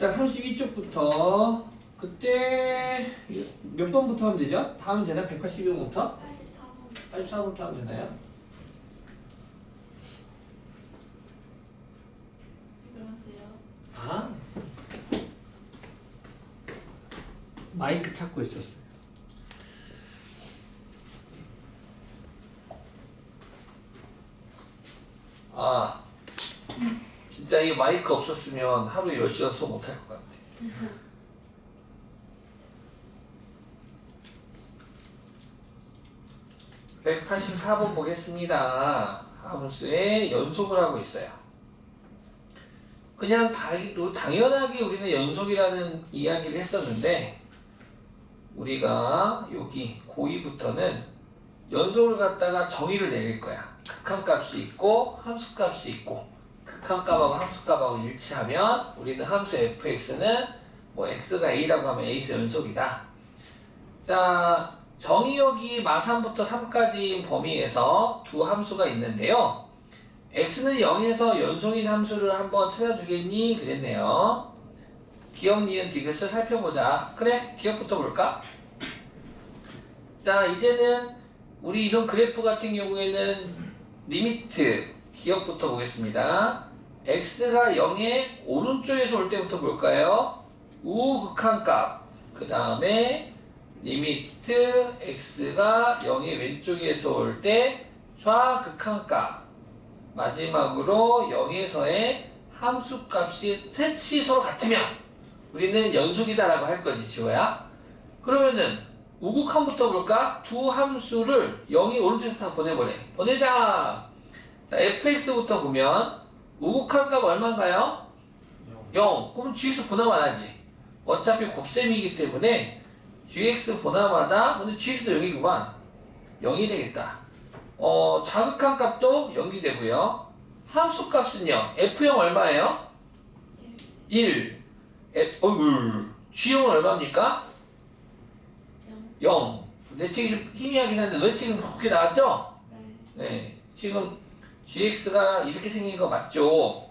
자, 32쪽부터 그때 몇 번부터 하면 되죠? 다 하면 되나? 182번부터? 84번. 84번부터 하면 되나요? 일어나세요. 아, 마이크 찾고 있었어요. 아, 진짜 이 마이크 없었으면 하루에 10시간 수업 못할 것 같아. (184번) 보겠습니다. 함수의 연속을 하고 있어요. 그냥 당연하게 우리는 연속이라는 이야기를 했었는데, 우리가 여기 고2부터는 연속을 갖다가 정의를 내릴 거야. 극한값이 있고 함수값이 있고, 극한값하고 함수값하고 일치하면 우리는 함수 fx는 뭐 x가 a라고 하면 a에서 연속이다. 자, 정의 여기 마3부터 3까지 범위에서 두 함수가 있는데요. x는 0에서 연속인 함수를 한번 찾아주겠니? 그랬네요. 기억, 니은, 디귿을 살펴보자. 그래, 기억부터 볼까? 자, 이제는 우리 이런 그래프 같은 경우에는 리미트 기억부터 보겠습니다. x가 0의 오른쪽에서 올 때부터 볼까요? 우극한값. 그 다음에 리미트 x가 0의 왼쪽에서 올 때 좌극한값. 마지막으로 0에서의 함수값이 셋이 서로 같으면 우리는 연속이다라고 할 거지, 지호야. 그러면은 우극한부터 볼까? 두 함수를 0이 오른쪽에서 다 보내보래. 보내자. 자, fx부터 보면 우극한값 얼마인가요? 0. 그럼 gx 보남 안 하지. 어차피 곱셈이기 때문에 gx 보남하다. 근데 gx도 0이구만. 0이 되겠다. 자극한 값도 0이 되고요. 함수 값은요. f0 얼마예요? 1. g형은 얼마입니까? 0. 내 책이 좀 희미하긴 한데 너의 책은 그렇게 나왔죠? 네. 네. 지금 gx가 이렇게 생긴 거 맞죠?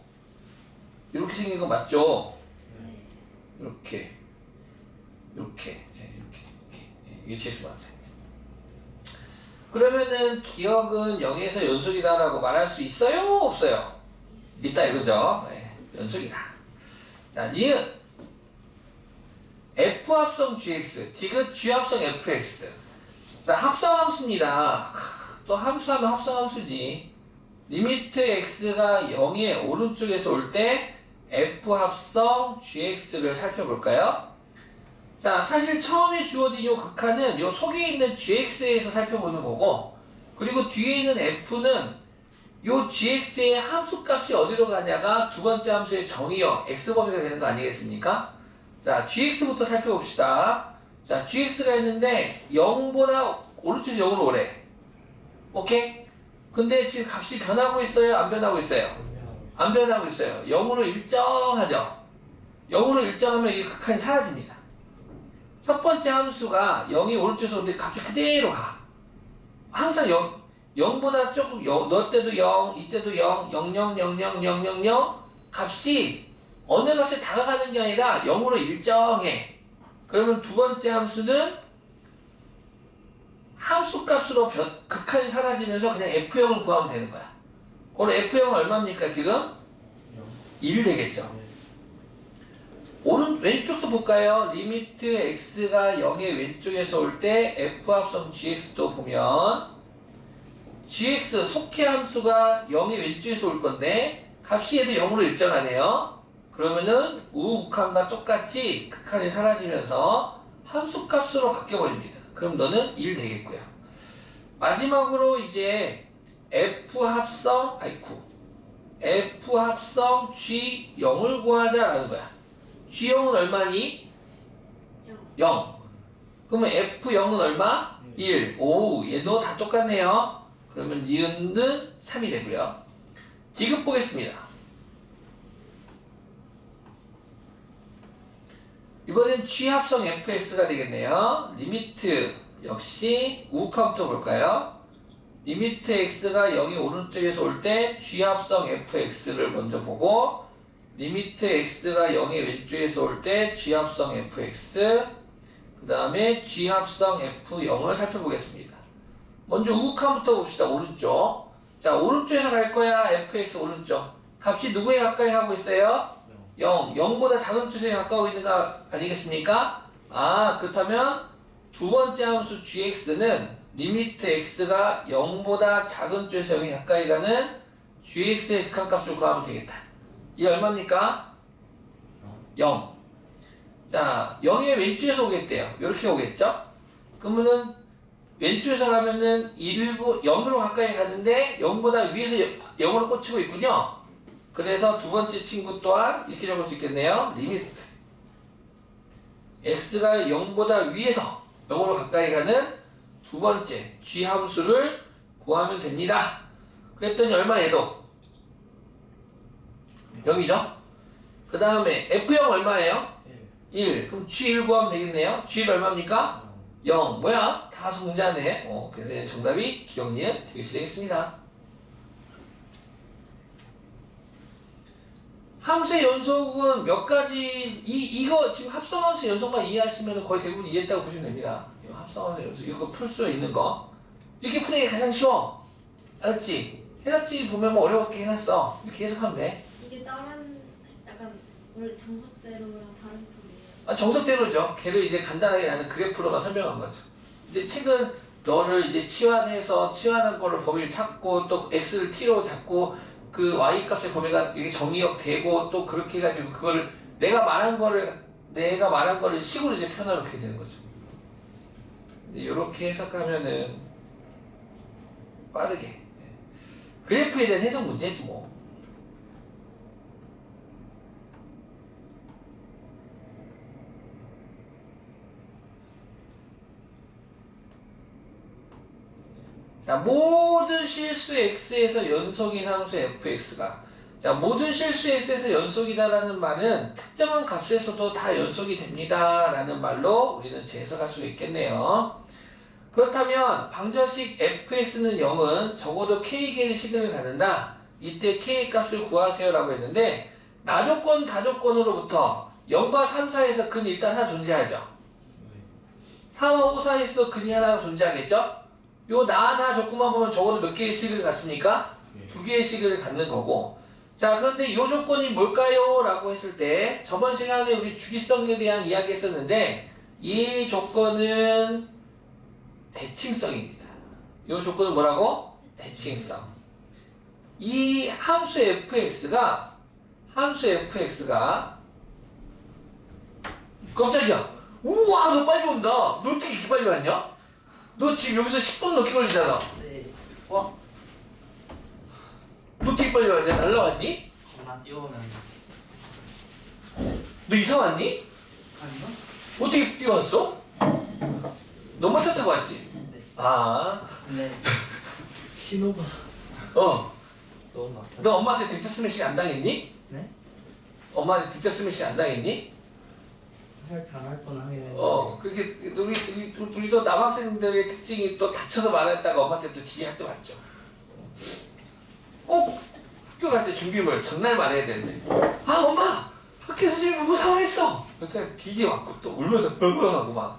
이렇게 생긴 거 맞죠? 네. 이렇게. 이렇게. 네, 이렇게. 네, 이게 gx 맞아요. 그러면은 기억은 0에서 연속이다라고 말할 수 있어요? 없어요? 있다 이거죠? 네, 연속이다. 자, 니은 f 합성 gx, 디귿 g 합성 fx. 자, 합성함수입니다. 또 함수하면 합성함수지. 리미트 x가 0의 오른쪽에서 올 때 f 합성 gx를 살펴볼까요? 자, 사실 처음에 주어진 요 극한은 요 속에 있는 gx에서 살펴보는 거고, 그리고 뒤에 있는 f는 요 gx의 함수값이 어디로 가냐가 두 번째 함수의 정의어 x 범위가 되는 거 아니겠습니까? 자, gx부터 살펴봅시다. 자, gx가 있는데 0보다 오른쪽에서 0으로 오래. 오케이? 근데 지금 값이 변하고 있어요? 안 변하고 있어요? 안 변하고 있어요. 0으로 일정하죠? 0으로 일정하면 이 극한이 사라집니다. 첫 번째 함수가 0이 오른쪽에서 오는데 값이 그대로 가. 항상 0보다 조금, 너 때도 0, 이때도 0, 0, 0, 0, 0, 0, 0, 0 값이 어느 값에 다가가는 게 아니라 0으로 일정해. 그러면 두 번째 함수는 함수 값으로 극한이 사라지면서 그냥 F0을 구하면 되는 거야. 그럼 F0은 얼마입니까, 지금? 1 되겠죠. 왼쪽도 볼까요? 리미트 x가 0의 왼쪽에서 올 때 f 합성 gx도 보면 gx 속해 함수가 0의 왼쪽에서 올 건데 값이 얘도 0으로 일정하네요. 그러면은 우극한과 똑같이 극한이 사라지면서 함수 값으로 바뀌어버립니다. 그럼 너는 1 되겠고요. 마지막으로 이제 f 합성 g0을 구하자라는 거야. g형은 얼마니? 0. 그러면 f0은 얼마? 1. 오, 얘도 다 똑같네요. 그러면 니은은 3이 되고요. 디귿 보겠습니다. 이번엔 g 합성 fx가 되겠네요. 리미트 역시 우극한부터 볼까요? 리미트 x가 0이 오른쪽에서 올 때 g 합성 fx를 먼저 보고 리미트 x가 0의 왼쪽에서 올 때 g합성 fx, 그 다음에 g합성 f0을 살펴보겠습니다. 먼저 우극한부터 봅시다. 오른쪽. 자, 오른쪽에서 갈 거야. fx 오른쪽. 값이 누구에 가까이 하고 있어요? 0. 0보다 작은 쪽에 가까워 있는 거 아니겠습니까? 아, 그렇다면 두 번째 함수 gx는 리미트 x가 0보다 작은 쪽에서 0에 가까이 가는 gx의 극한값을 구하면 되겠다. 이게 얼마입니까? 0. 자, 0의 왼쪽에서 오겠대요. 이렇게 오겠죠? 그러면은 왼쪽에서 가면은 0으로 가까이 가는데 0보다 위에서 0으로 꽂히고 있군요. 그래서 두 번째 친구 또한 이렇게 적을 수 있겠네요. 리미트 x가 0보다 위에서 0으로 가까이 가는 두 번째 g 함수를 구하면 됩니다. 그랬더니 얼마 얘도? 0이죠? 그 다음에 f0 얼마예요? 1. 그럼 g1 구하면 되겠네요. g1 얼마입니까? 0. 뭐야? 다 성자네. 그래서 정답이 기억니은 되게 되겠습니다. 함수의 연속은 몇 가지, 이거 지금 합성함수의 연속만 이해하시면 거의 대부분 이해했다고 보시면 됩니다. 이거 합성함수의 연속, 이거 풀 수 있는 거. 이렇게 푸는 게 가장 쉬워. 알았지? 해놨지 보면 뭐 어렵게 해놨어. 이렇게 해석하면 돼. 이게 다른 약간 원래 정석대로랑 다른 풀이에요. 아, 정석대로죠. 걔를 이제 간단하게 나는 그래프로만 설명한 거죠. 근데 책은 너를 이제 치환한 거를 범위를 찾고 또 x를 t로 잡고 그 y 값의 범위가 이게 정리되고 또 그렇게 해가지고 그걸 내가 말한 거를 식으로 이제 표현하게 되는 거죠. 이렇게 해석하면은 빠르게 그래프에 대한 해석 문제지 뭐. 자, 모든 실수 x에서 연속인 함수 fx가, 자, 모든 실수 x에서 연속이다라는 말은 특정한 값에서도 다 연속이 됩니다 라는 말로 우리는 재해석할 수 있겠네요. 그렇다면 방정식 fx는 0은 적어도 k개의 시간을 갖는다. 이때 k 값을 구하세요 라고 했는데 나조건 다조건으로부터 0과 3 사이에서 근이 일단 하나 존재하죠. 4와 5 사이에서도 근이 하나 존재하겠죠. 요 나 조건만 보면 적어도 몇 개의 식을 갖습니까? 두 개의 식을 갖는 거고. 자, 그런데 요 조건이 뭘까요? 라고 했을 때 저번 시간에 우리 주기성에 대한 이야기 했었는데 이 조건은 대칭성입니다. 요 조건은 뭐라고? 대칭성. 이 함수 fx가 깜짝이야. 우와, 너 빨리 온다. 너 어떻게 이렇게 빨리 왔냐? 너 지금 여기서 10분 넘게 걸리잖아. 네. 너 어떻게 빨리 왔냐? 날라왔니? 겁나 뛰어오면. 너 이사 왔니? 아니요? 어떻게 뛰어왔어? 너 마차 타고 왔지? 네. 아, 근데 신호가 너무 막혀. 너 엄마한테 대차 스매싱 안 당했니? 네? 엄마한테 대차 스매싱 안 당했니? 당할 뻔하긴 했는데. 그렇게 우리도 남학생들의 특징이 또 다쳐서 말했다가 엄마한테 또 뒤지 할 때 맞죠. 꼭 학교 갈 때 준비물 전날 말해야 되는데, 아 엄마 학교에서 지금 뭐 사원했어. 그때 뒤지 맞고 또 울면서 하고 막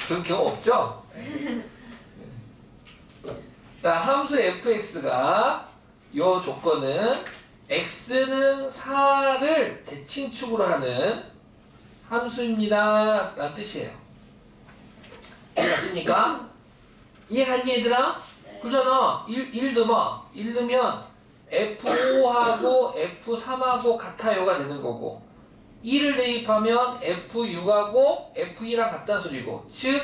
그런 경우 없죠. 자, 함수 fx가 요 조건은 x는 4를 대칭축으로 하는 함수입니다 라는 뜻이에요. 맞습니까? 이해갔니 얘들아? 네. 그러잖아. 1 넣어. 1 넣으면 F5하고 F3하고 같아요가 되는 거고 1을 대입하면 F6하고 F2랑 같다는 소리고, 즉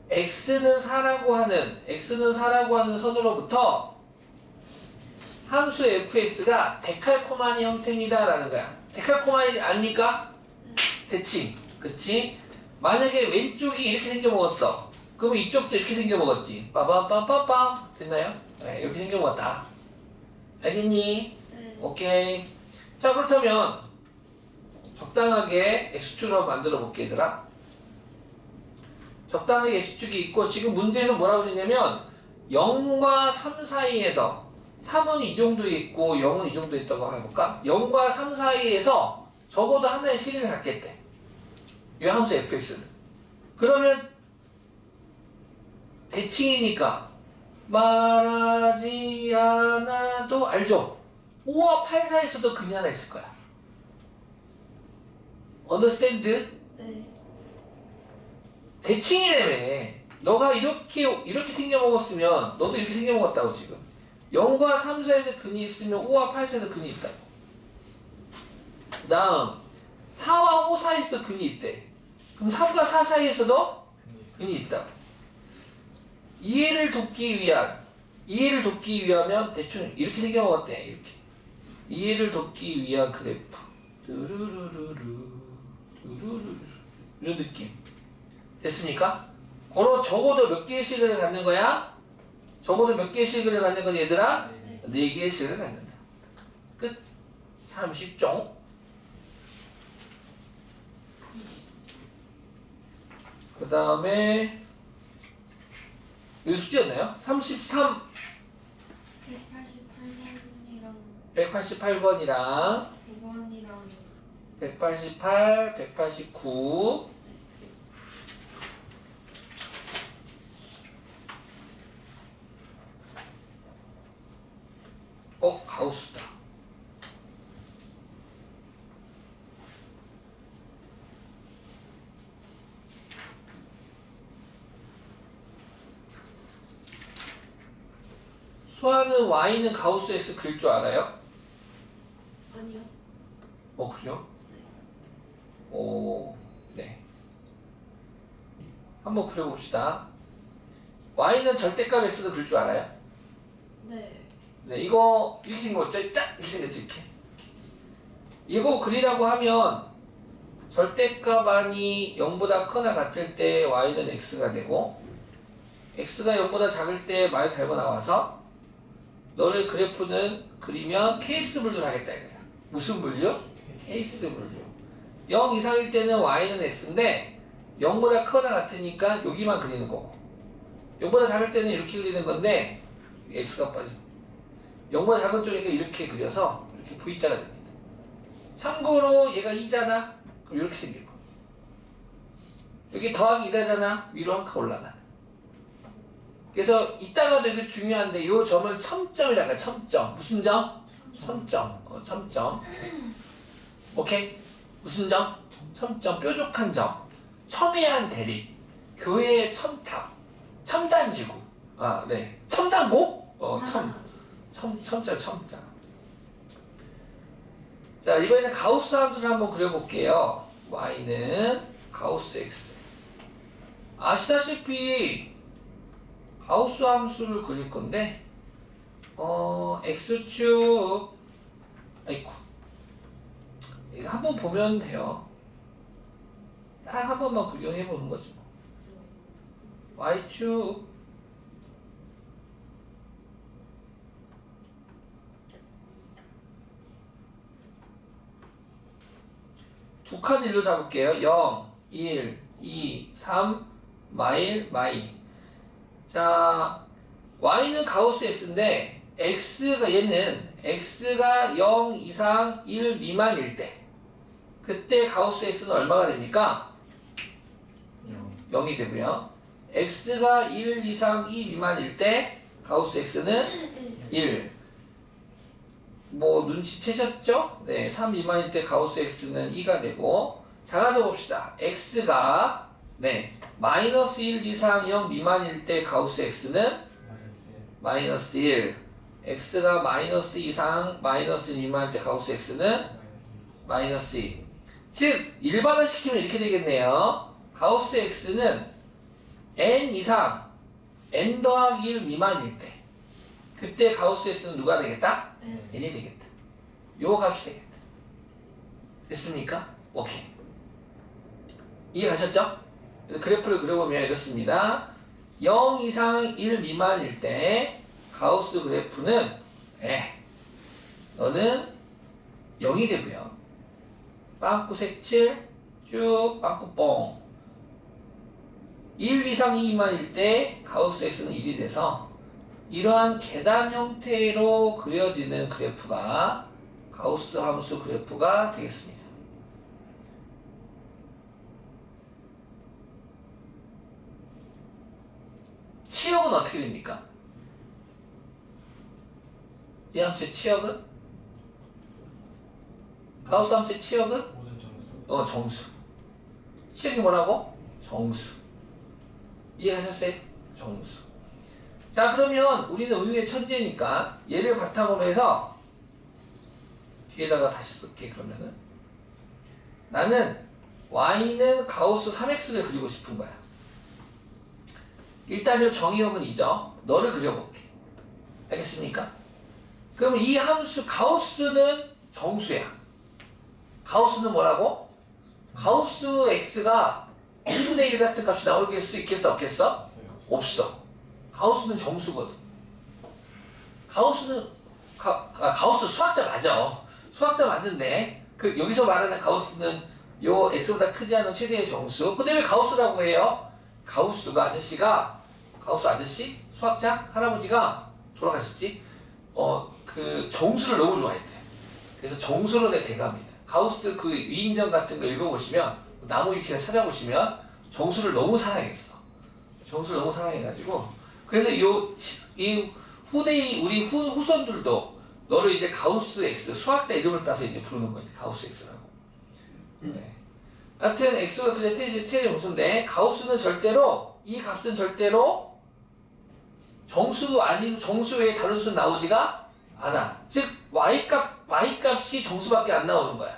x는 4라고 하는 선으로부터 함수 fx가 데칼코마니 형태입니다 라는 거야. 데칼코마니 아닙니까? 대칭. 그치? 만약에 왼쪽이 이렇게 생겨 먹었어. 그러면 이쪽도 이렇게 생겨 먹었지. 빠밤빰빰빰. 됐나요? 네, 이렇게 생겨 먹었다. 알겠니? 네. 오케이. 자, 그렇다면 적당하게 x축을 한번 만들어 볼게 얘들아. 적당하게 x축이 있고 지금 문제에서 뭐라고 했냐면 0과 3 사이에서 3은 이 정도 있고 0은 이 정도 있다고 해볼까? 0과 3 사이에서 적어도 하나의 시리를 갖겠대. 이 함수 fx는. 그러면 대칭이니까 말하지 않아도 알죠? 5와 8 사이에서도 근이 하나 있을 거야. understand? 네. 대칭이라며. 너가 이렇게 생겨먹었으면 너도 이렇게 생겨먹었다고 지금. 0과 3 사이에서 근이 있으면 5와 8 사이에서 근이 있다고. 그 다음 4와 5 사이에서도 근이 있대. 그럼 3과 4 사이에서도 근이 있다고. 이해를 돕기 위하면 대충 이렇게 생겨먹었대. 이렇게. 이해를 돕기 위한 그래프. 이런 느낌. 됐습니까? 그럼 적어도 몇 개의 시간을 갖는 거야? 적어도 몇 개의 시간을 갖는 건 얘들아? 네. 4개의 시간을 갖는다. 끝. 참 쉽죠? 그 다음에 여기 숙제였나요? 33, 188번이랑 188번이랑 9번이랑 188, 189 가우스다. 수아는 Y는 가우스 X 그릴 줄 알아요? 아니요. 그래요? 네. 한번 그려봅시다. Y는 절대값 X도 그릴 줄 알아요? 네. 네, 이거 이렇게 생겼죠? 짝! 이렇게 생겼지, 이렇게. 이거 그리라고 하면 절대값이 0보다 크거나 같을 때 Y는 X가 되고 X가 0보다 작을 때 마이 달고 나와서 너를 그래프는 그리면 케이스 분류를 하겠다 이거야. 무슨 분류? 케이스 분류. 0 이상일 때는 Y는 X인데 0보다 크거나 같으니까 여기만 그리는 거고 0보다 작을 때는 이렇게 그리는 건데 X가 빠지고 0보다 작은 쪽이니까 이렇게 그려서 이렇게 V자가 됩니다. 참고로 얘가 2잖아? 그럼 이렇게 생길 거야. 여기 더하기 2다잖아? 위로 한 칸 올라가. 그래서 이따가도 이거 중요한데 이 점을 첨점이라고 해. 첨점. 무슨 점? 첨점. 첨점. 오케이? 무슨 점? 첨점. 뾰족한 점. 첨예한 대립. 교회의 첨탑. 첨단지구. 네. 첨단고? 첨자. 자, 이번에는 가우스 함수를 한번 그려볼게요. Y는 가우스 X. 아시다시피 가우스 함수를 그릴 건데 X축 아이쿠 이거 한번 보면 돼요. 딱 한 번만 구경해 보는 거지 뭐. Y축 두 칸 일로 잡을게요. 0, 1, 2, 3, 마일. 자, Y는 가우스 X인데 얘는 X가 0 이상 1 미만일 때 그때 가우스 X는 얼마가 됩니까? 0이 되고요. X가 1 이상 2 미만일 때 가우스 X는 1. 뭐 눈치채셨죠? 네, 3 미만일 때 가우스 X는 2가 되고 작아져 봅시다. X가 마이너스 1 이상 0 미만일 때 가우스 X는 마이너스 1. X가 마이너스 이상 마이너스 미만일 때 가우스 X는 마이너스 2. 즉 일반화 시키면 이렇게 되겠네요. 가우스 X는 n 이상 n 더하기 1 미만일 때 그때 가우스 X는 누가 되겠다? n이 되겠다. 요 값이 되겠다. 됐습니까? 오케이. 이해 가셨죠? 그래서 그래프를 그려보면 이렇습니다. 0 이상 1 미만일 때 가우스 그래프는 너는 0이 되고요. 빵꾸 색칠 쭉 빵꾸 뻥. 1 이상 2 미만일 때 가우스 X는 1이 돼서 이러한 계단 형태로 그려지는 그래프가 가우스 함수 그래프가 되겠습니다. 치역은 어떻게 됩니까? 이 함수의 치역은? 가우스 함수의 치역은? 모든 정수. 정수. 치역이 뭐라고? 정수. 이해하셨어요? 정수. 자, 그러면 우리는 의의 천재니까 얘를 바탕으로 해서 뒤에다가 다시 쓸게. 그러면은 나는 y는 가우스 3x를 그리고 싶은 거야. 일단 요 정의역은 이죠. 너를 그려볼게. 알겠습니까? 그럼 이 함수 가우스는 정수야. 가우스는 뭐라고? 가우스 x가 1분의 1 같은 값이 나올 수 있겠어? 없겠어? 없어. 가우스는 정수거든. 가우스는 가우스 수학자 맞아. 수학자 맞는데 여기서 말하는 가우스는 요 x보다 크지 않은 최대의 정수. 근데 왜 가우스라고 해요? 가우스가 가우스 아저씨? 수학자? 할아버지가 돌아가셨지? 그 정수를 너무 좋아했대. 그래서 정수론의 대가입니다. 가우스 그 위인전 같은 거 읽어보시면 나무 위키를 찾아보시면 정수를 너무 사랑했어. 정수를 너무 사랑해가지고 그래서 이 우리 후손들도 너를 이제 가우스 X 수학자 이름을 따서 이제 부르는 거지. 가우스 X라고. 네. 하여튼 X가 그제 최대 정수인데 가우스는 절대로 이 값은 절대로 정수 아니고 정수 외에 다른 수는 나오지가 않아. 즉 y값이 정수밖에 안 나오는 거야.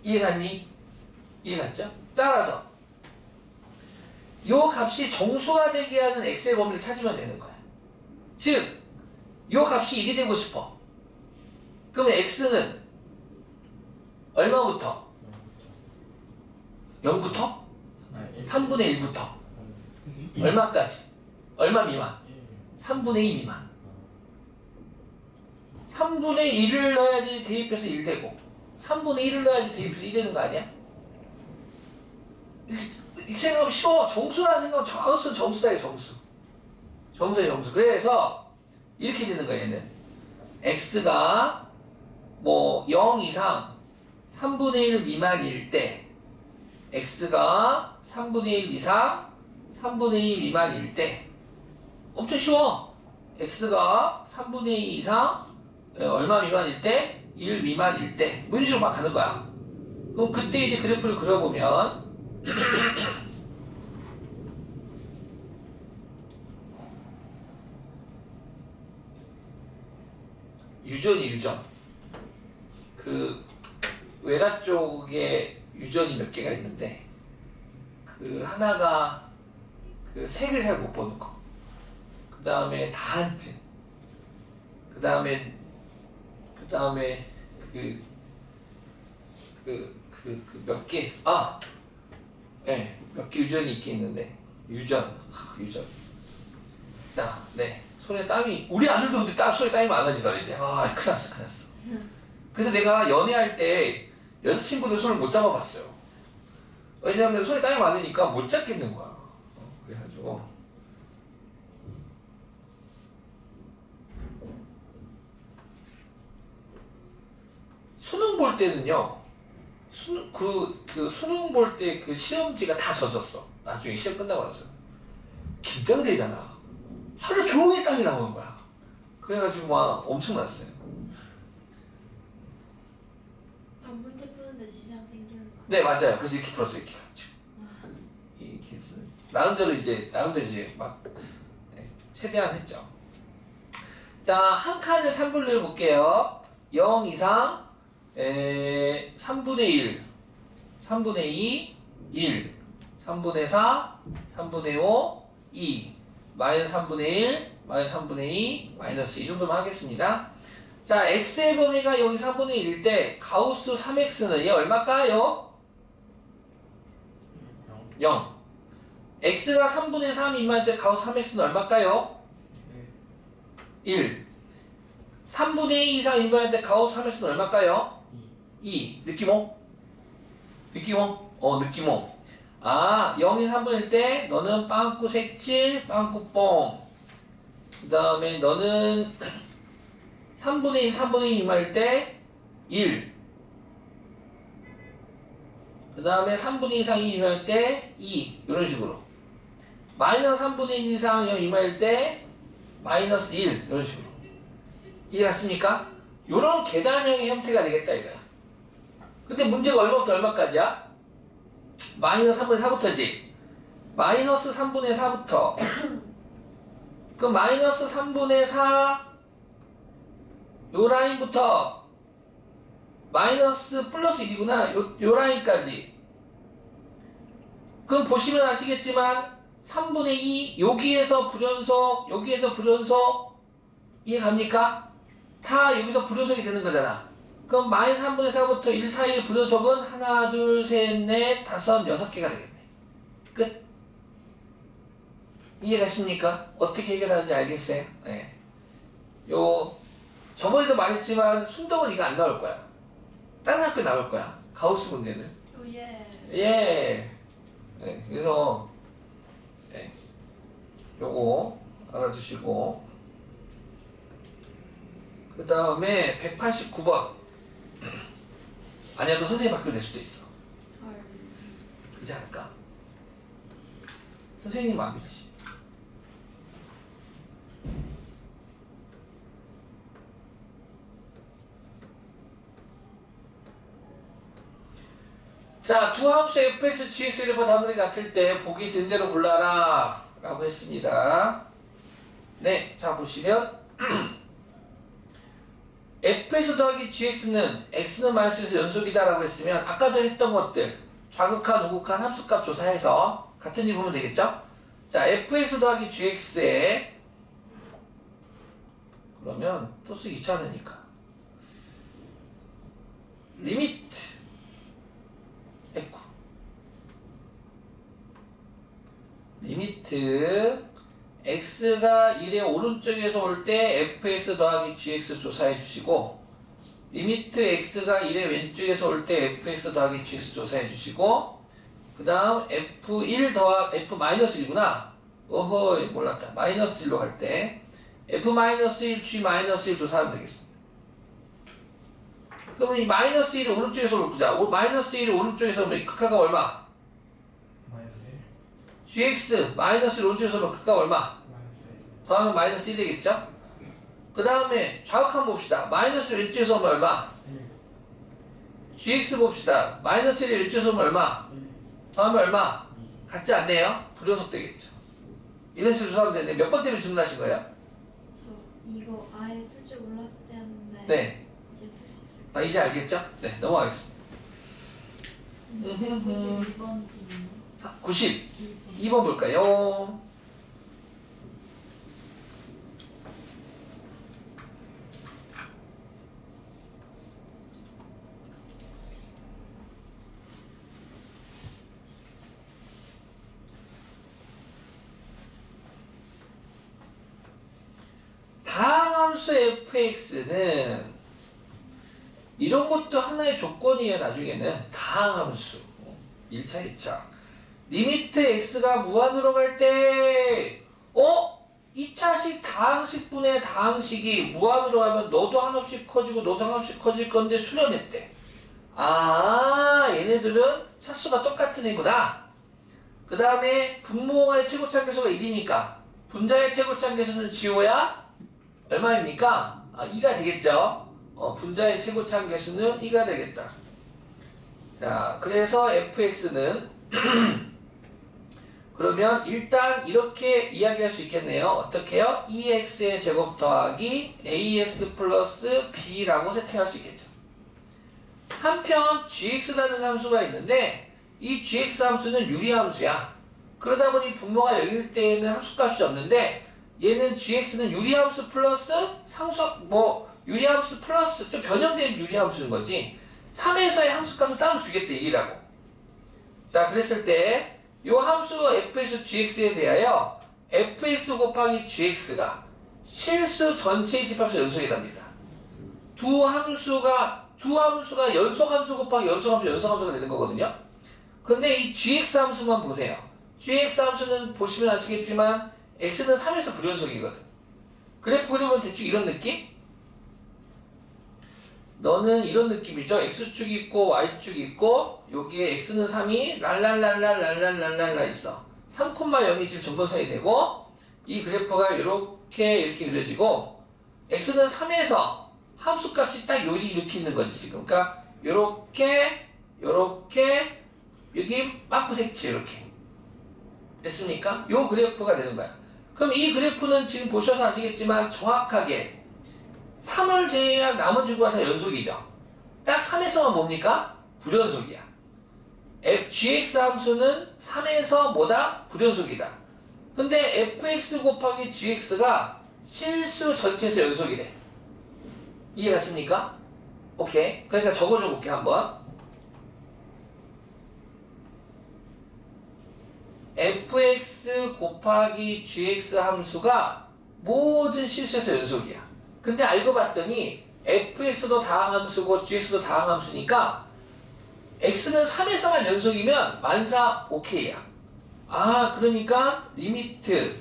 이해갔니? 이해갔죠? 따라서 요 값이 정수가 되게 하는 x의 범위를 찾으면 되는 거야. 즉, 요 값이 1이 되고 싶어. 그러면 x는 얼마부터? 0부터? 3분의 1부터. 얼마까지? 얼마 미만? 3분의 2 미만. 3분의 1을 넣어야지 대입해서 1 되고 3분의 1을 넣어야지 대입해서 2 되는 거 아니야? 이 생각하면 쉬워. 정수라는 생각은 가우스는 정수다. 정수. 정수의 정수. 그래서 이렇게 되는 거야. 얘는 x가 뭐 0 이상 3분의 1 미만일 때 x가 3분의 1 이상 3분의 2 미만일 때 엄청 쉬워. x가 3분의 2 이상 얼마 미만일 때? 1 미만일 때 뭐 이런 식으로 막 가는 거야. 그럼 그때 이제 그래프를 그려보면 유전이 유전. 그 외가 쪽에 유전이 몇 개가 있는데 그 하나가 그 색을 잘 못 보는 거. 그 다음에 다한증. 그 다음에 몇 개. 네, 몇 개 유전이 있긴 있는데 유전. 자, 네. 손에 땀이 우리 아들도 근데 손에 땀이 많아지더라 이제. 큰일 났어. 그래서 내가 연애할 때 여자친구들 손을 못 잡아봤어요. 왜냐하면 손에 땀이 많으니까 못 잡겠는 거야. 그래가지고 수능 볼 때는요. 수능 볼 때 그 시험지가 다 젖었어. 나중에 시험 끝나고 나서 긴장되잖아. 하루 종일 땀이 나오는 거야. 그래가지고 막 엄청났어요. 문제 푸는데 지장 생기는 거. 네, 맞아요. 그래서 이렇게 풀었어. 이렇게 해서 나름대로 이제 막 최대한 했죠. 자, 한 칸을 3분의 1 볼게요. 0 이상 3분의 1, 3분의 2, 1, 3분의 4, 3분의 5, 2, 마이너스 3분의 1, 마이너스 3분의 2, 마이너스 이 정도만 하겠습니다. 자, x의 범위가 여기 3분의 1일 때 가우스 3x는 얘 얼마일까요? 0. x가 3분의 3 미만일 때 가우스 3x는 얼마일까요? 1. 3분의 2 이상 미만일 때 가우스 3x는 얼마일까요? 2. 느낌오? 느낌오. 0이 3분의 1때 너는 빵꾸 색칠, 빵꾸 뽕. 그 다음에 너는 3분의 2, 3분의 2 임할 때 1. 그 다음에 3분의 2 이상이 임할 때 2. 이런 식으로. 마이너스 3분의 1 이상 임할 때 마이너스 1. 이런 식으로. 이해갔습니까? 이런 계단형의 형태가 되겠다 이거야. 근데 문제가 얼마부터 얼마까지야? 마이너스 3분의 4부터지. 마이너스 3분의 4부터. 그 마이너스 3분의 4 요 라인부터 마이너스 플러스 1이구나. 요 라인까지. 그럼 보시면 아시겠지만 3분의 2 여기에서 불연속 여기에서 불연속 이해갑니까? 다 여기서 불연속이 되는 거잖아. 그럼 마이너스 3분의 4부터 1 사이의 불연속은 하나, 둘, 셋, 넷, 다섯, 6개가 되겠네. 끝. 이해가십니까? 어떻게 해결하는지 알겠어요? 네. 저번에도 말했지만 순덕은 이거 안 나올 거야. 다른 학교에 나올 거야. 가우스 문제는. 예. 예. 네, 그래서 네. 요거 알아두시고 그 다음에 189번 아니야 또 선생님 학교 될 수도 있어. 헐. 그렇지 않을까? 선생님 마음이지. 자, 두 함수 fx, gx를 봐 답문이 같을 때 보기 있는 대로 골라라 라고 했습니다. 네, 자 보시면 fx 더하기 gx는 x는 마이너스에서 연속이다 라고 했으면 아까도 했던 것들 좌극한, 우극한 함수값 조사해서 같은 일 보면 되겠죠? 자, fx 더하기 gx에 그러면 또 쓰기 귀찮으니까 리미트 F 리미트 x가 1의 오른쪽에서 올 때 fx 더하기 gx 조사해 주시고 리미트 x가 1의 왼쪽에서 올 때 fx 더하기 gx 조사해 주시고 그 다음 f1 더하기 f-1이구나 어허 몰랐다 마이너스 1로 갈 때 f-1 g-1 조사하면 되겠습니다. 그러면 이 마이너스 1을 오른쪽에서 보자. 마이너스 1을 오른쪽에서 오면 극하가 얼마? 마이너스 1. gx 마이너스 1을 오른쪽에서 오면 극하가 얼마? 마이너스 1. 더하면 마이너스 1 되겠죠? 그 다음에 좌극 한번 봅시다. 마이너스 1을 왼쪽에서 오면 얼마? 1. gx 봅시다. 마이너스 1을 왼쪽에서 오면 얼마? 1. 더하면 얼마? 2. 같지 않네요? 불연속 되겠죠. 이런 식으로 조사하면 되는데 몇 번 때문에 질문하신 거예요? 저 이거 아예 풀 줄 몰랐을 때였는데. 네. 이제 풀 수 있을 아, 이제 알겠죠? 네, 넘어가겠습니다. 92번 92번 볼까요? 다함수 fx는 이런 것도 하나의 조건이에요. 나중에는 다함수 1차 2차 리미트 x가 무한으로 갈 때 2차식 다항식분의 다항식이 무한으로 가면 너도 한없씩 커지고 너도 한없씩 커질 건데 수렴했대. 아 얘네들은 차수가 똑같은 애구나. 그 다음에 분모의 최고차계수가 1이니까 분자의 최고차계수는 지호야 얼마입니까? 2가 되겠죠. 분자의 최고차계수는 2가 되겠다. 자, 그래서 fx는 그러면 일단 이렇게 이야기할 수 있겠네요. 어떻게요? 2x의 제곱 더하기 ax 플러스 b라고 세팅할 수 있겠죠. 한편 gx라는 함수가 있는데 이 gx 함수는 유리함수야. 그러다 보니 분모가 여길 때에는 함수값이 없는데 얘는 gx는 유리함수 플러스 유리함수 플러스 좀 변형된 유리함수인 거지. 3에서의 함수값을 따로 주겠대 얘기라고. 자 그랬을 때 요 함수 fx gx에 대하여 fx 곱하기 gx가 실수 전체의 집합수 연속이랍니다. 두 함수가 연속함수 곱하기 연속함수가 되는 거거든요. 근데 이 gx 함수만 보세요. gx 함수는 보시면 아시겠지만 x는 3에서 불연속이거든. 그래프 그리면 대충 이런 느낌? 너는 이런 느낌이죠. X축 있고 Y축 있고 여기에 X는 3이 랄랄랄랄랄랄랄랄라 있어. 3,0이 지금 정분선이 되고 이 그래프가 이렇게 그려지고 X는 3에서 함수값이 딱 이렇게 있는 거지 지금. 그러니까 요렇게 여기 빵꾸색치 이렇게 됐습니까? 요 그래프가 되는 거야. 그럼 이 그래프는 지금 보셔서 아시겠지만 정확하게 3을 제외한 나머지 구가 다 연속이죠. 딱 3에서만 뭡니까? 불연속이야. gx 함수는 3에서 뭐다? 불연속이다. 근데 fx 곱하기 gx가 실수 전체에서 연속이래. 이해갔습니까? 오케이. 그러니까 적어줘 볼게 한번. fx 곱하기 gx 함수가 모든 실수에서 연속이야. 근데 알고 봤더니 fx도 다항함수고 gx도 다항함수니까 x는 3에서만 연속이면 만사 오케이야. 아 그러니까 리미트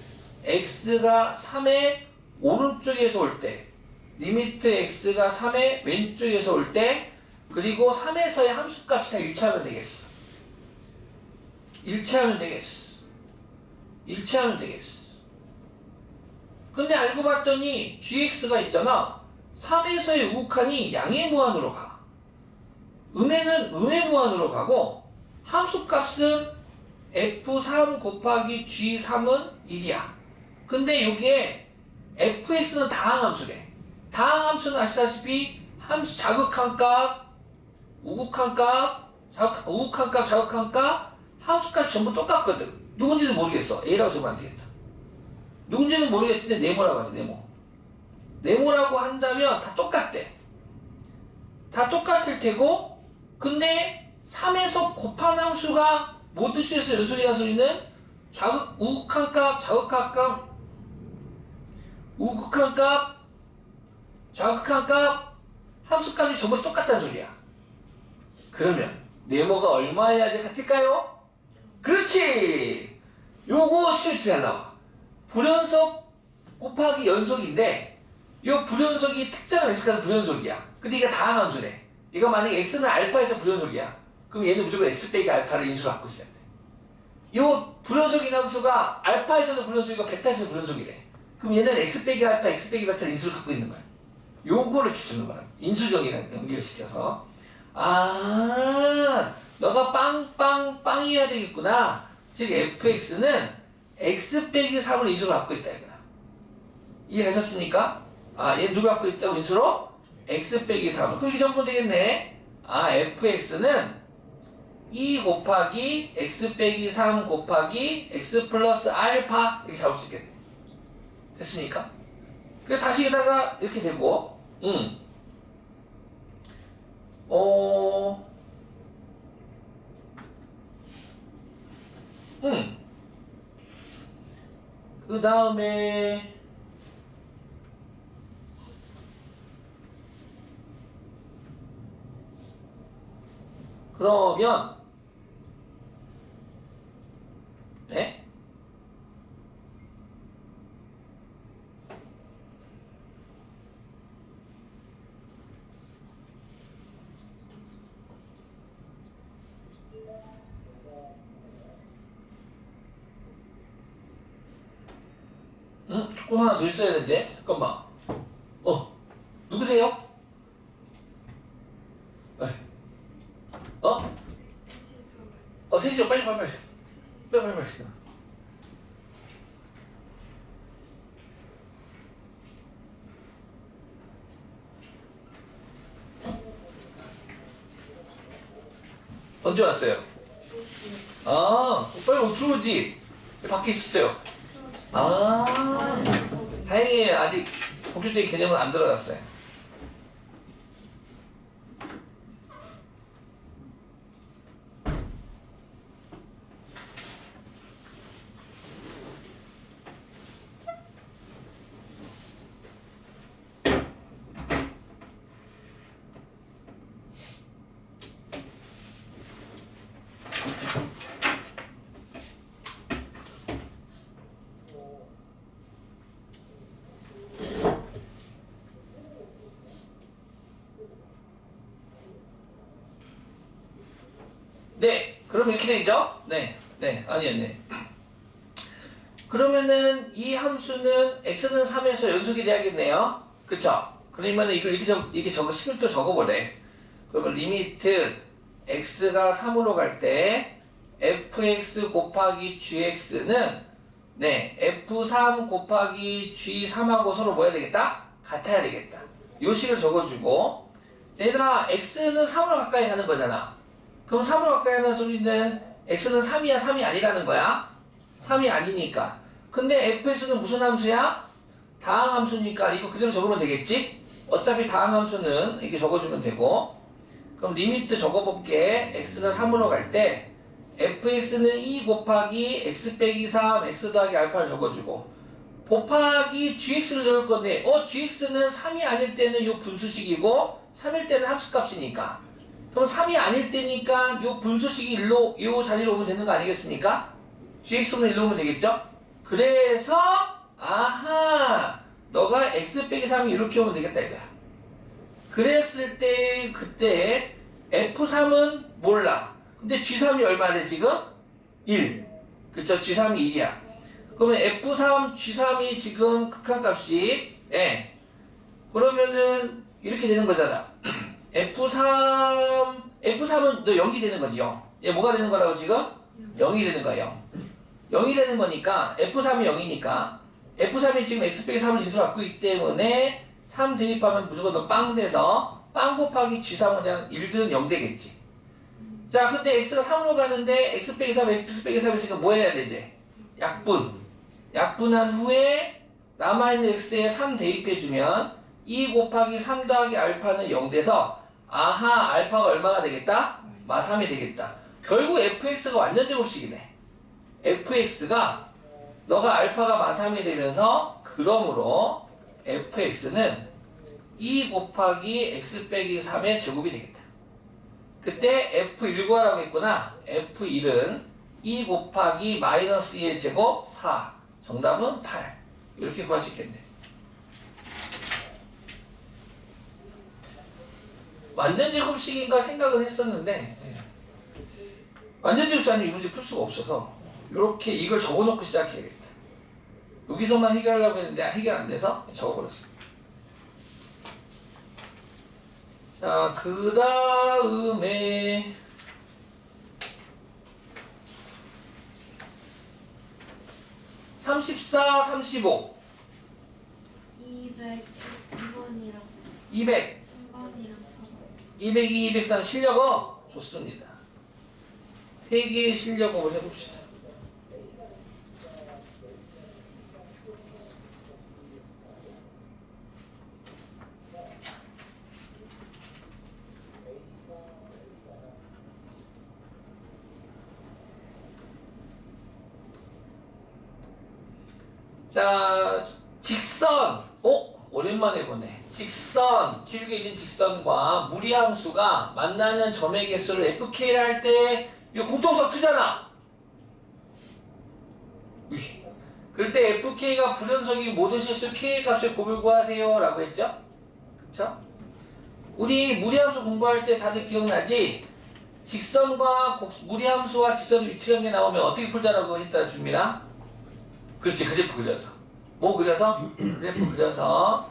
x가 3의 오른쪽에서 올 때, 리미트 x가 3의 왼쪽에서 올 때, 그리고 3에서의 함수값이 다 일치하면 되겠어. 일치하면 되겠어. 근데 알고 봤더니 gx가 있잖아. 3에서의 우극한이 양의 무한으로 가. 음에는 음의 무한으로 가고 함수값은 f3 곱하기 g3은 1이야. 근데 여기에 fx는 다항함수래. 다항함수는 아시다시피 함수 자극한 값, 우극한 값, 자극한 값 함수값이 전부 똑같거든. 누군지는 모르겠어. A라고 적으면 안 되겠다. 누군지는 모르겠는데 네모라고 하죠. 네모라고 한다면 다 똑같대. 다 똑같을 테고 근데 3에서 곱한 함수가 모든 수에서 연속이라는 소리는 우극한 값, 자극한 값, 자극한 값 함수값이 전부 똑같다는 소리야. 그러면 네모가 얼마여야지 같을까요? 그렇지! 요거 실수 잘 나와. 불연속 곱하기 연속인데 요 불연속이 특정한 x가 불연속이야. 근데 이게 다항함수래. 이거 만약에 x는 알파에서 불연속이야. 그럼 얘는 무조건 x 빼기 알파를 인수로 갖고 있어야 돼. 요 불연속인 함수가 알파에서도 불연속이고 베타에서도 불연속이래. 그럼 얘는 x 빼기 알파, x 빼기 베타를 인수로 갖고 있는 거야. 요거를 기준으로 말하는 거야. 인수정의랑 연결시켜서. 아, 너가 빵이어야 되겠구나. 즉 fx는 x 빼기 3을 인수로 갖고 있다 이거야. 이해하셨습니까? 아, 얘 누가 갖고 있다고 인수로? x 빼기 3을. 그럼 이렇게 적으면 되겠네. 아, fx는 2 곱하기 x 빼기 3 곱하기 x 플러스 알파 이렇게 잡을 수 있겠네. 됐습니까? 그래서 다시 여기다가 이렇게 되고 그 다음에 그러면 네? 조금 하나 더 있어야 되는데 잠깐만. 누구세요? 네. 셋이요. 빨리. 언제 왔어요? 아, 빨리 들어오지. 밖에 있었어요. 아, 다행이에요. 아직 본격적인 개념은 안 들어갔어요. 네, 그럼 이렇게 되죠? 네, 네, 아니었네. 그러면은 이 함수는 x는 3에서 연속이 돼야겠네요. 그쵸? 그러면은 이걸 이렇게 적어 11도 적어보래. 그러면 리미트 x가 3으로 갈 때 fx 곱하기 gx는 네, f3 곱하기 g3하고 서로 뭐 해야 되겠다? 같아야 되겠다. 요 식을 적어주고 자, 얘들아 x는 3으로 가까이 가는 거잖아. 그럼 3으로 가까이 가는 소리는 x는 3이야 3이 아니라는 거야? 3이 아니니까. 근데 fx는 무슨 함수야? 다항 함수니까 이거 그대로 적으면 되겠지? 어차피 다항 함수는 이렇게 적어주면 되고 그럼 리미트 적어볼게. x가 3으로 갈 때 fx는 2 곱하기 x 빼기 3 x 더하기 알파를 적어주고 곱하기 gx를 적을 건데 gx는 3이 아닐 때는 요 분수식이고 3일 때는 함수값이니까 그럼 3이 아닐 때니까 요 분수식이 일로 요 자리로 오면 되는 거 아니겠습니까? gx는 일로 오면 되겠죠? 그래서 아하 너가 x 빼기 3이 이렇게 오면 되겠다 이거야. 그랬을 때 그때 f3은 몰라. 근데 g3이 얼마래 지금? 1. 그쵸? g3이 1이야. 그러면 f3, g3이 지금 극한값이 그러면은 이렇게 되는 거잖아. f3은 너 0이 되는 거지 0. 얘 뭐가 되는 거라고 지금? 0이 되는 거야 0. 0이 되는 거니까 f3이 0이니까 f3이 지금 x 빼기 3을 인수로 갖고 있기 때문에 3 대입하면 무조건 너 빵 돼서 빵 곱하기 g3은 그냥 1은 0 되겠지. 자 근데 x가 3으로 가는데 x 빼기 3, x 빼기 3이 지금 뭐 해야 되지? 약분한 후에 남아있는 x에 3 대입해주면 2 곱하기 3 더하기 알파는 0 돼서 아하 알파가 얼마가 되겠다? 마 3이 되겠다. 결국 fx가 완전 제곱식이네. fx가 너가 알파가 마 3이 되면서 그러므로 fx는 2 곱하기 x 빼기 3의 제곱이 되겠다. 그때 f1 구하라고 했구나. f1은 2 곱하기 마이너스 2의 제곱 4. 정답은 8. 이렇게 구할 수 있겠네. 완전 제곱식인가 생각은 했었는데 완전 제곱식 아니면 이 문제 풀 수가 없어서 이렇게 이걸 적어놓고 시작해야겠다. 여기서만 해결하려고 했는데 해결 안 돼서 적어버렸어요. 자, 그 다음에 34, 35 202번이랑 200 3번이랑 4번 202, 203 실력어 좋습니다. 세 개의 실력어를 해봅시다. 자, 직선. 오랜만에 보네. 직선, 길게 있는 직선과 무리함수가 만나는 점의 개수를 fk라 할 때 이거 공통석 트잖아. 으이씨. 그럴 때 fk가 불연속인 모든 실수 k의 값을 곱을 구하세요 라고 했죠? 그쵸? 우리 무리함수 공부할 때 다들 기억나지? 직선과 무리함수와 직선 위치 관계 나오면 어떻게 풀자라고 했잖아 준비랑. 그렇지, 그래프 그려서. 뭐 그려서? 그래프 그려서.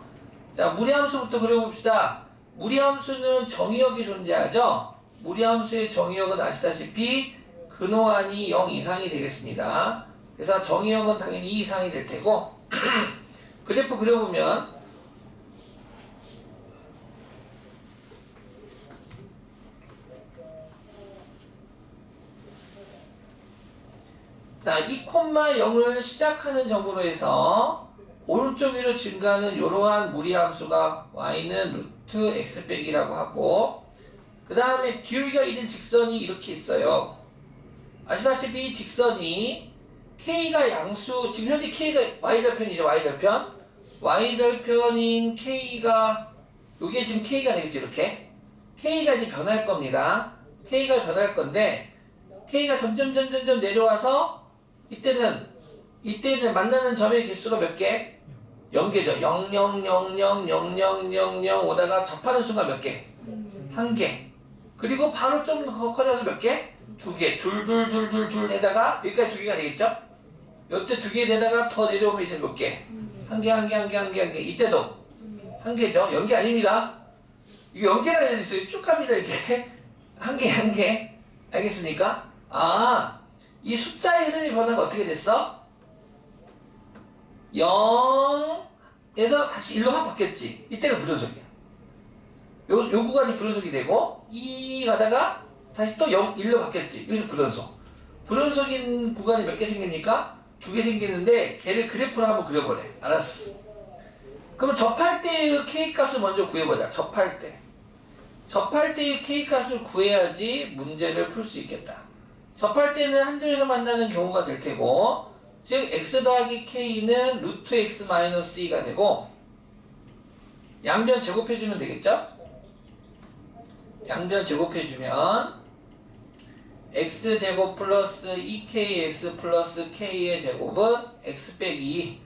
자, 무리함수부터 그려봅시다. 무리함수는 정의역이 존재하죠? 무리함수의 정의역은 아시다시피 근호한이 0 이상이 되겠습니다. 그래서 정의역은 당연히 2 이상이 될 테고 그래프 그려보면 자, 2,0을 시작하는 점으로 해서 오른쪽 위로 증가하는 이러한 무리함수가 y는 루트 x 빼기라고 하고 그 다음에 기울기가 있는 직선이 이렇게 있어요. 아시다시피 이 직선이 k가 양수, 지금 현재 k가 y절편이죠. y절편. y절편인 k가 이게 지금 k가 되겠죠. 이렇게 k가 이제 변할 겁니다. k가 변할 건데 k가 점점 내려와서 이때는 만나는 점의 개수가 몇 개? 0개죠. 0, 0, 0, 0, 0, 0, 0, 0 오다가 접하는 순간 몇 개? 1개. 그리고 바로 좀 더 커져서 몇 개? 두 개, 둘 에다가 여기까지 두 개가 되겠죠? 요때 두 개 되다가 더 내려오면 이제 몇 개? 한 개. 이때도 한 개죠. 연계 아닙니다. 이거 연계라는 애들 있어요. 쭉 갑니다. 이렇게. 한 개. 알겠습니까? 아, 이 숫자의 흐름이 변화가 어떻게 됐어? 0에서 다시 1로 확 바뀌었지. 이때가 불연속이야. 요 구간이 불연속이 되고 2 가다가 다시 또 1로 바뀌었지. 여기서 불연속. 불연속인 구간이 몇 개 생깁니까? 두 개 생기는데 걔를 그래프로 한번 그려보래. 알았어. 그럼 접할 때의 K값을 먼저 구해보자. 접할 때의 K값을 구해야지 문제를 풀 수 있겠다. 접할 때는 한 점에서 만나는 경우가 될 테고, 즉 x 더하기 K는 루트 x 마이너스 2가 되고, 양변 제곱해주면 되겠죠? 양변 제곱해주면 x제곱 플러스 2kx 플러스 k의 제곱은 x 빼기 2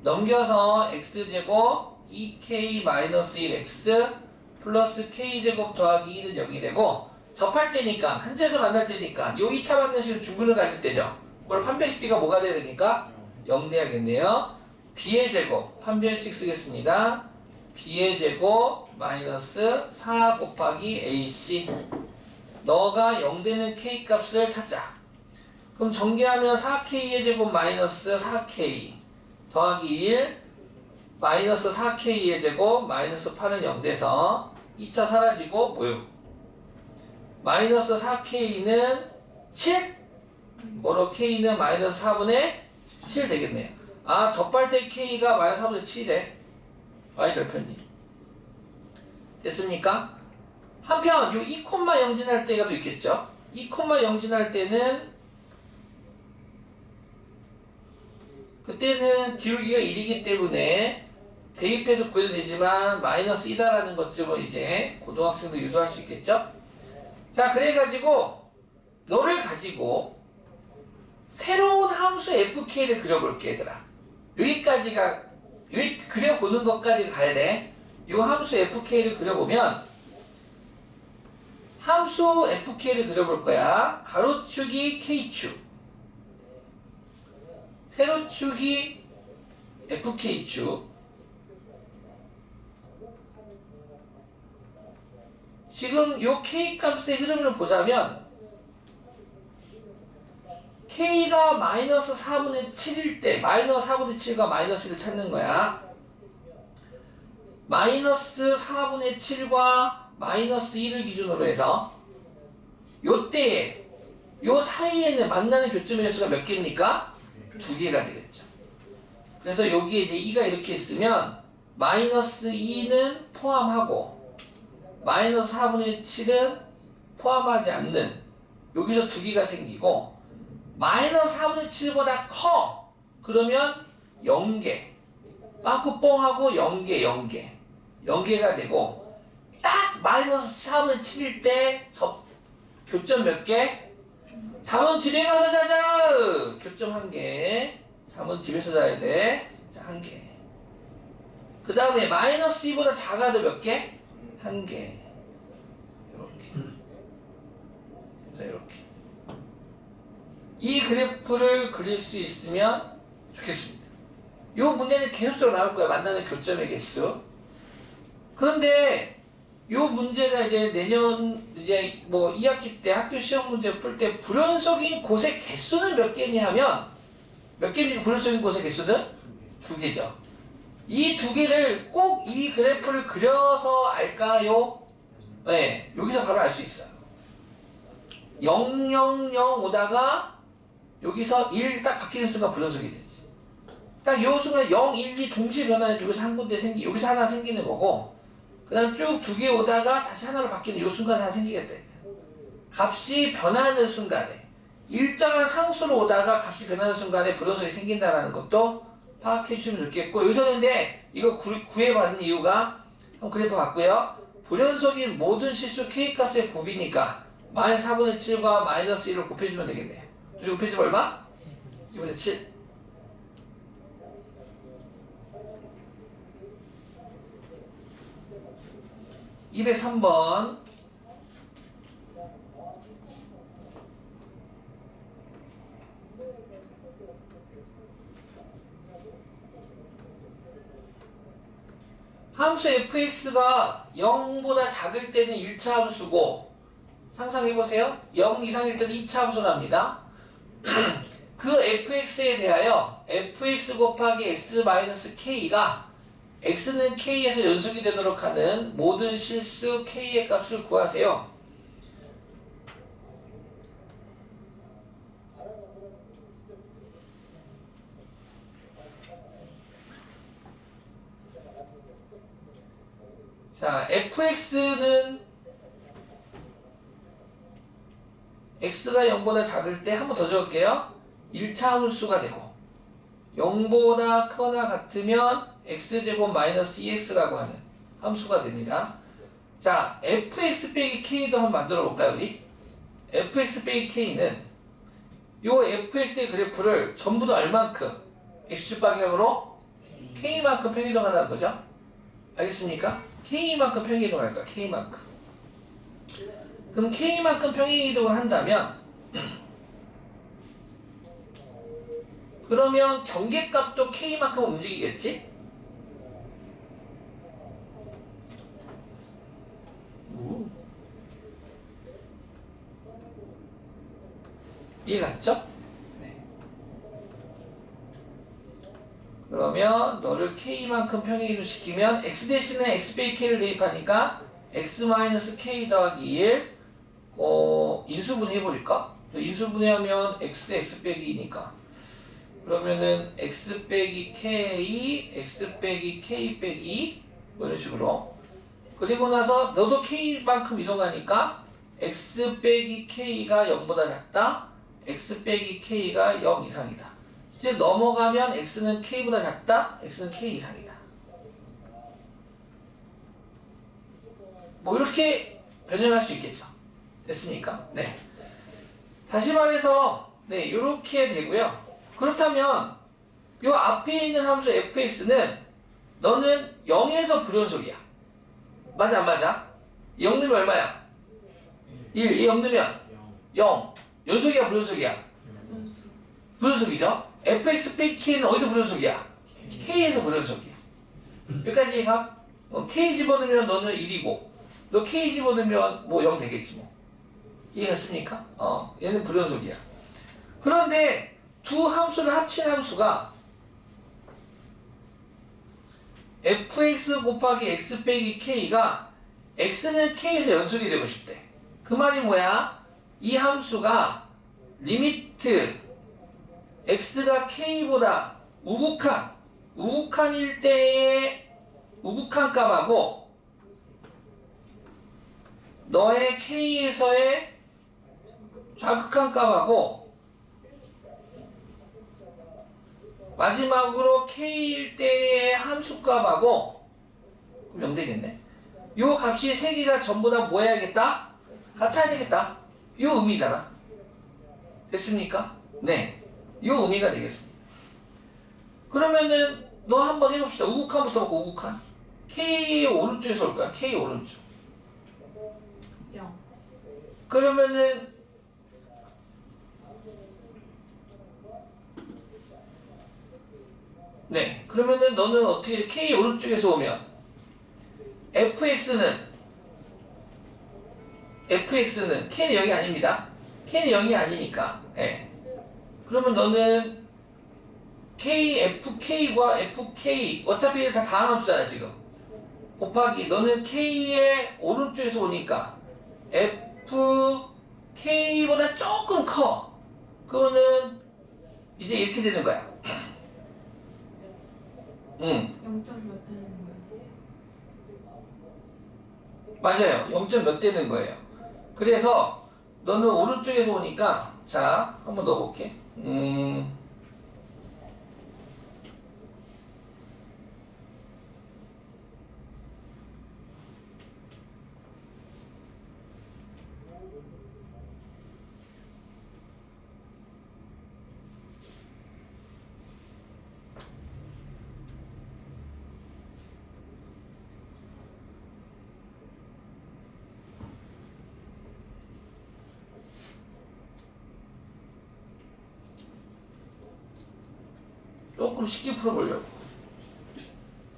넘겨서 x제곱 2k 마이너스 1x 플러스 k제곱 더하기 1은 0이 되고, 접할 때니까 한제에서 만날 때니까 요 2차 방정식은 중근을 가질 때죠. 그걸 판별식 D가 뭐가 돼야 됩니까? 0 돼야겠네요. b의 제곱 판별식 쓰겠습니다. b의 제곱 마이너스 4 곱하기 ac 너가 0 되는 k 값을 찾자. 그럼 전개하면 4k의 제곱 마이너스 4k 더하기 1 마이너스 4k의 제곱 마이너스 8은 0 돼서 2차 사라지고 뭐요? 마이너스 4k는 7? 뭐로 k는 마이너스 4분의 7 되겠네요. 아, 접할 때 k가 마이너스 4분의 7이래. y절편이. 됐습니까? 한편 요 2,0 지날 때가 또 있겠죠. 2,0 지날 때는 그때는 기울기가 1이기 때문에 대입해서 구해도 되지만 마이너스 2다라는 것쯤은 이제 고등학생도 유도할 수 있겠죠. 자, 그래가지고 너를 가지고 새로운 함수 fk를 그려볼게 얘들아. 여기까지가 여기 그려보는 것까지 가야 돼. 이 함수 fk를 그려보면 함수 fk를 그려볼 거야. 가로축이 k축, 세로축이 fk축. 지금 요 k 값의 흐름을 보자면 k가 마이너스 4분의 7일 때 마이너스 4분의 7과 마이너스 1을 찾는 거야. 마이너스 4분의 7과 마이너스 1을 기준으로 해서 요때에 요 사이에는 만나는 교점의 횟수가 몇 개입니까? 2개가 되겠죠. 그래서 여기에 이제 2가 이렇게 있으면 마이너스 2는 포함하고 마이너스 4분의 7은 포함하지 않는 여기서 2개가 생기고 마이너스 4분의 7보다 커 그러면 0개 빵꾸뽕하고 0개가 되고 딱 마이너스 4분의 7일 때 교점 몇 개? 잠은 집에 가서 자자! 교점 1개. 잠은 집에서 자야 돼. 자, 1개. 그 다음에 마이너스 2보다 작아도 몇 개? 1개. 이렇게. 자, 이렇게. 이 그래프를 그릴 수 있으면 좋겠습니다. 이 문제는 계속적으로 나올 거야. 만나는 교점의 개수. 그런데 이 문제가 이제 내년 이제 뭐 2학기 때 학교 시험 문제 풀 때 불연속인 곳의 개수는 몇 개니 하면 몇 개입니까? 불연속인 곳의 개수는 2개죠. 이 2개를 꼭 이 그래프를 그려서 알까요? 네, 여기서 바로 알 수 있어요. 0, 0, 0 오다가 여기서 1 딱 바뀌는 순간 불연속이 되지. 딱 요 순간 0, 1, 2 동시에 변하는 여기서 한 군데 여기서 하나 생기는 거고 그 다음 쭉 2개 오다가 다시 하나로 바뀌는 요 순간에 하나 생기겠대. 값이 변하는 순간에 일정한 상수로 오다가 값이 변하는 순간에 불연속이 생긴다는 것도 파악해 주시면 좋겠고 여기서는 근데 이거 구해받는 이유가 한번 그래프 봤고요. 불연속인 모든 실수 k값의 곱이니까 마이너스 4분의 7과 마이너스 1을 곱해주면 되겠네요. 곱해주면 얼마? 2분의 7. 203번 함수 fx가 0보다 작을 때는 1차 함수고 상상해보세요. 0 이상일 때는 2차 함수랍니다. 그 fx에 대하여 fx 곱하기 x-k가 x는 k에서 연속이 되도록 하는 모든 실수 k의 값을 구하세요. 자, fx는 x가 0보다 작을 때 한 번 더 적을게요. 1차 함수가 되고 0보다 크거나 같으면 x제곱 마이너스 2x라고 하는 함수가 됩니다. 자, fx 빼기 k도 한번 만들어 볼까요, 우리? fx 빼기 k는 요 fx의 그래프를 전부 다 얼만큼 x축 방향으로 k만큼 평이동하는 거죠. 알겠습니까? k만큼 평이동할 거야, k만큼. 그럼 k만큼 평행이동을 한다면 그러면 경계값도 k만큼 움직이겠지? 이해 갔죠? 네. 그러면 너를 k만큼 평행이동 시키면 x 대신에 x 빼기 k를 대입하니까 x-k 더하기 1 인수분해 해버릴까? 인수분해하면 x 빼기 2니까 그러면은 x 빼기 k, x 빼기 k 빼기 뭐 이런 식으로 그리고 나서 너도 k만큼 이동하니까 x 빼기 k가 0보다 작다 x 빼기 k가 0 이상이다 이제 넘어가면 x는 k보다 작다 x는 k 이상이다 뭐 이렇게 변형할 수 있겠죠 됐습니까? 네. 다시 말해서 네 이렇게 되고요. 그렇다면 이 앞에 있는 함수 fx는 너는 0에서 불연속이야. 맞아 안 맞아? 0 넣으면 얼마야? 1, 0 넣으면 0. 연속이야 불연속이야? 불연속이죠? fx 빼기 k는 어디서 불연속이야? k에서 불연속이야. 여기까지 가? k 집어넣으면 너는 1이고 너 k 집어넣으면 뭐 0 되겠지 뭐. 이해했습니까? 얘는 불연속이야. 그런데 두 함수를 합친 함수가 fx 곱하기 x 빼기 k가 x는 k에서 연속이 되고 싶대. 그 말이 뭐야? 이 함수가 리미트 x가 k보다 우극한일 때의 우극한 값하고 너의 k에서의 좌극한 값하고 마지막으로 k일 때의 함수 값하고 그럼 0 되겠네. 요 값이 세 개가 전부 다 뭐 해야겠다? 같아야 되겠다. 요 의미잖아. 됐습니까? 네. 요 의미가 되겠습니다. 그러면은 너 한번 해봅시다. 우극한부터 볼까 우극한. k 오른쪽에서 올 거야. k 오른쪽. 0. 그러면은 네 그러면은 너는 어떻게 K 오른쪽에서 오면 fx는 K는 0이 아닙니다. K는 0이 아니니까 네. 그러면 너는 FK과 FK 어차피 다 다항함수잖아 지금 곱하기 너는 K의 오른쪽에서 오니까 FK보다 조금 커 그거는 이제 이렇게 되는 거야 0점 몇 되는 거예요? 맞아요 0점 몇 되는 거예요 그래서 너는 오른쪽에서 오니까 자 한번 넣어볼게 조금 쉽게 풀어보려고.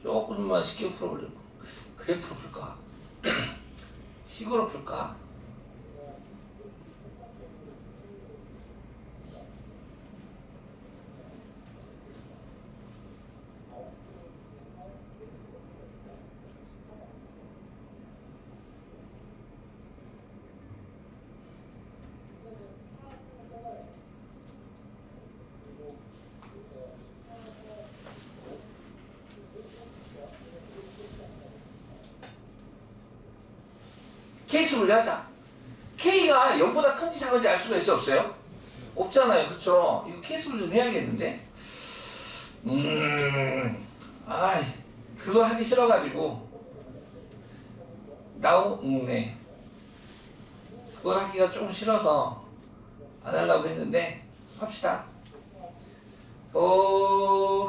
조금만 쉽게 풀어보려고. 그래프로 풀까? 식으로 풀까? 케이스 분류하자. K가 0보다 큰지 작은지 알 수가 있어 없어요? 없잖아요. 그쵸? 이거 케이스 분류 좀 해야겠는데? 아, 그걸 하기 싫어가지고 네. 그걸 하기가 좀 싫어서 안 하려고 했는데 합시다.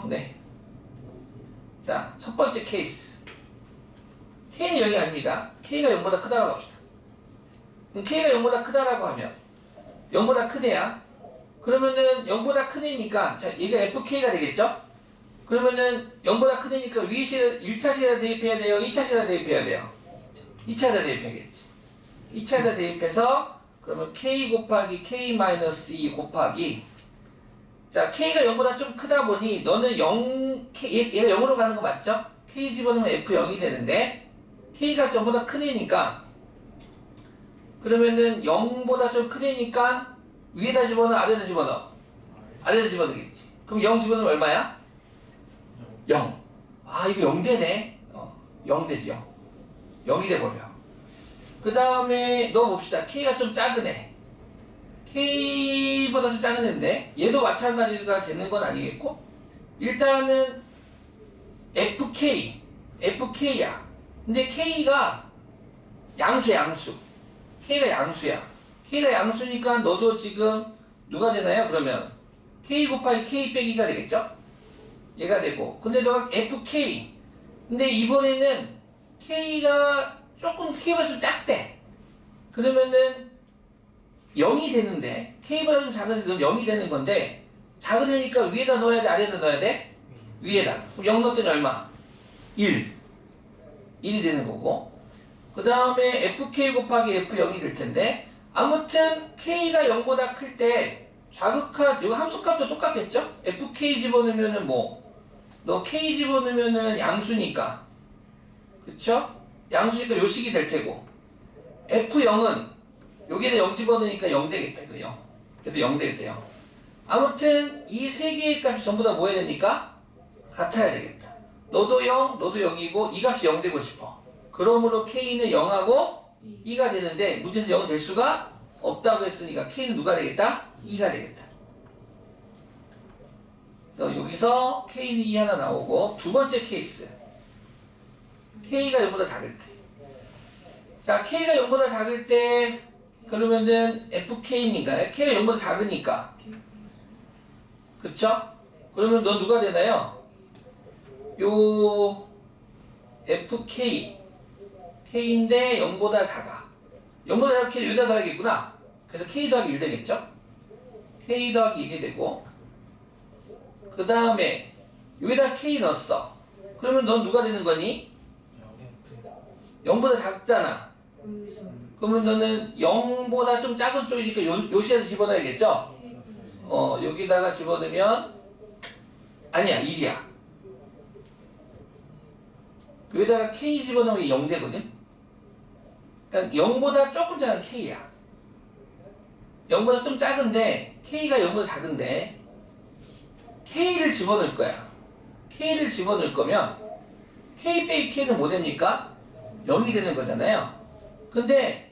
네. 자, 첫 번째 케이스. K는 0이 아닙니다. K가 0보다 크다라고 합시다. 그럼 K가 0보다 크다라고 하면 0보다 큰 애야. 그러면은 0보다 큰 애니까 자, 얘가 FK가 되겠죠? 그러면은 0보다 큰 애니까 위에 1차 시에다 대입해야 돼요? 2차 시에다 대입해야 돼요? 2차에다 대입해야겠지. 2차에다 대입해서 그러면 K 곱하기 K-2 곱하기 자, K가 0보다 좀 크다 보니 너는 0, 얘가 0으로 가는 거 맞죠? K 집어넣으면 F0이 되는데 K가 0보다 큰 애니까 그러면은 0보다 좀 큰 애니까 위에다 집어넣어 아래에다 집어넣어? 아래에다 집어넣겠지. 그럼 0 집어넣으면 얼마야? 0. 아 이거 0 되네. 0 되지 0. 0이 돼버려. 그 다음에 넣어봅시다. K가 좀 작은 애. K보다 좀 작은 애인데 얘도 마찬가지가 되는 건 아니겠고 일단은 FK야. 근데 K가 양수야. K가 양수야. K가 양수니까 너도 지금 누가 되나요? 그러면 K 곱하기 K 빼기가 되겠죠? 얘가 되고 근데 너가 FK 근데 이번에는 K가 K보다 좀 작대. 그러면은 0이 되는데 K보다 좀 작아서 넌 0이 되는 건데 작은 애니까 위에다 넣어야 돼? 아래에다 넣어야 돼? 위에다. 그럼 0 넣었더니 얼마? 1. 1이 되는 거고 그 다음에 FK 곱하기 F0이 될 텐데 아무튼 K가 0보다 클 때 좌극한 요 함수값도 똑같겠죠? FK 집어넣으면은 너 K 집어넣으면은 양수니까 그쵸? 양수니까 요식이 될 테고 F0은 여기에다 0 집어넣으니까 0 되겠다 이거 0 그래도 0 되겠다 0 아무튼 이 세 개의 값이 전부 다 뭐 해야 됩니까? 같아야 되겠다 너도 0, 너도 0이고 이 값이 0 되고 싶어 그러므로 K는 0하고 2가 되는데 문제에서 0 될 수가 없다고 했으니까 K는 누가 되겠다? 2가 되겠다. 그래서 여기서 K는 2 하나 나오고 두 번째 케이스 K가 0보다 작을 때 자, K가 0보다 작을 때 그러면은 FK인가요? K가 0보다 작으니까 그쵸? 그러면 너 누가 되나요? 요 FK K인데 0보다 작아. 0보다 작은 K를 여기다 넣어야겠구나. 그래서 K 더하기 1 되겠죠? K 더하기 1이 되고 그 다음에 여기다 K 넣었어. 그러면 넌 누가 되는 거니? 0보다 작잖아. 그러면 너는 0보다 좀 작은 쪽이니까 요 시에서 집어넣어야겠죠? 여기다가 집어넣으면 아니야 1이야. 여기다가 K 집어넣으면 0 되거든? 그러니까 0보다 조금 작은 K야. 0보다 좀 작은데 K가 0보다 작은데 K를 집어넣을 거야. K를 집어넣을 거면 K 빼기 K는 뭐 됩니까? 0이 되는 거잖아요. 근데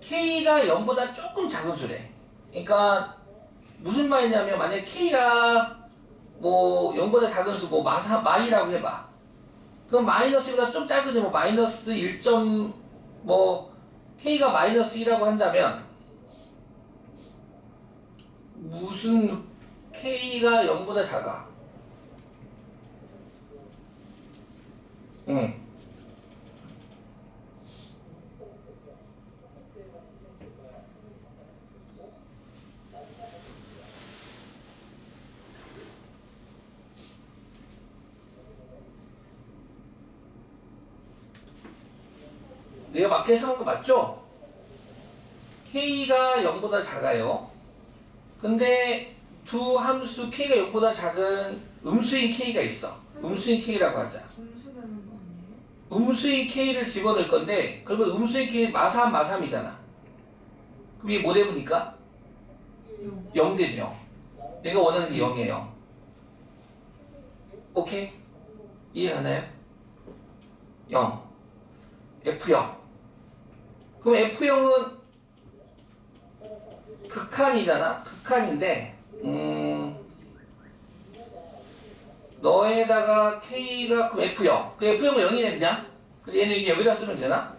K가 0보다 조금 작은 수래. 그러니까 무슨 말이냐면 만약에 K가 0보다 작은 수 마이라고 해봐. 그럼 마이너스보다 좀 작은 마이너스 1. K가 마이너스 1이라고 한다면 무슨 K가 0보다 작아? 응. 내가 맞게 생각한 거 맞죠? K가 0보다 작아요. 근데 두 함수 K가 0보다 작은 음수인 K가 있어. 음수인 K라고 하자. 음수되는 거 아니에요? 음수인 K를 집어넣을 건데 그러면 음수인 K 마삼이잖아. 그럼 이게 뭐 되니까? 0 되죠. 0. 내가 원하는 게 0이에요. 오케이? 이해가나요? 0. F0. 그럼 F0은 극한이잖아. 극한인데 너에다가 K가 그럼 F0. 그 F0은 0이네 그냥. 그래서 얘는 여기다 쓰면 되나?